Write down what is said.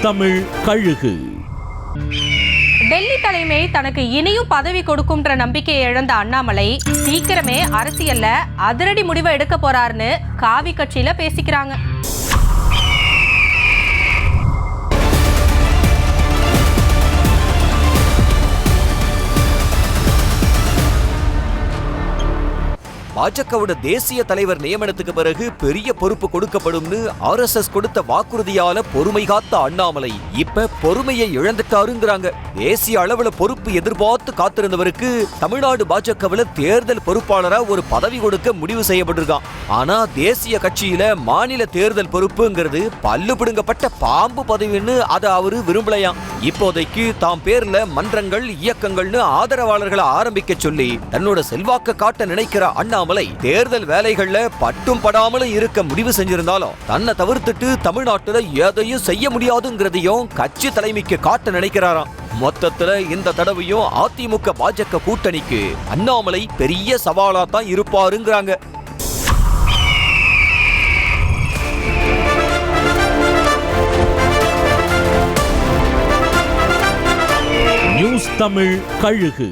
தமிழ் கழுகு. டெல்லி தலைமை தனக்கு இனியும் பதவி கொடுக்கும்ன்ற நம்பிக்கையை இழந்த அண்ணாமலை சீக்கிரமே அரசியல்ல அதிரடி முடிவை எடுக்க போறாருன்னு காவி கட்சியில பேசிக்கிறாங்க. பாஜகவோட தேசிய தலைவர் நியமனத்துக்கு பிறகு பெரிய பொறுப்பு கொடுக்கப்படும்னு RSS கொடுத்த வாக்குறுதியால பொறுமை காத்த அண்ணாமலை இப்ப பொறுமையை இழந்துட்டாருங்கிறாங்க. தேசிய அளவுல பொறுப்பு எதிர்பார்த்து காத்திருந்தவருக்கு தமிழ்நாடு பாஜகவுல தேர்தல் பொறுப்பாளரா ஒரு பதவி கொடுக்க முடிவு செய்யப்பட்டிருக்கான். ஆனா தேசிய கட்சியில மாநில தேர்தல் பொறுப்புங்கிறது பல்லு பிடுங்கப்பட்ட பாம்பு பதவின்னு அதை அவரு விரும்பலையாம். இப்போதைக்கு தாம் பேர்ல மன்றங்கள் இயக்கங்கள்னு ஆதரவாளர்களை ஆரம்பிக்க சொல்லி தன்னோட செல்வாக்க காட்ட நினைக்கிற அண்ணாமலை தேர்தல் வேலைகள்ல பட்டும் படாமலும் இருக்க முடிவு செஞ்சிருந்தாலும் தன்னை தவிர்த்துட்டு தமிழ்நாட்டுல எதையும் செய்ய முடியாதுங்கிறதையும் கட்சி தலைமைக்கு காட்ட நினைக்கிறாராம். மொத்தத்துல இந்த தடவையும் அதிமுக பாஜக கூட்டணிக்கு அண்ணாமலை பெரிய சவாலா தான் இருப்பாருங்கிறாங்க. நியூஸ் தமிழ் கழுகு.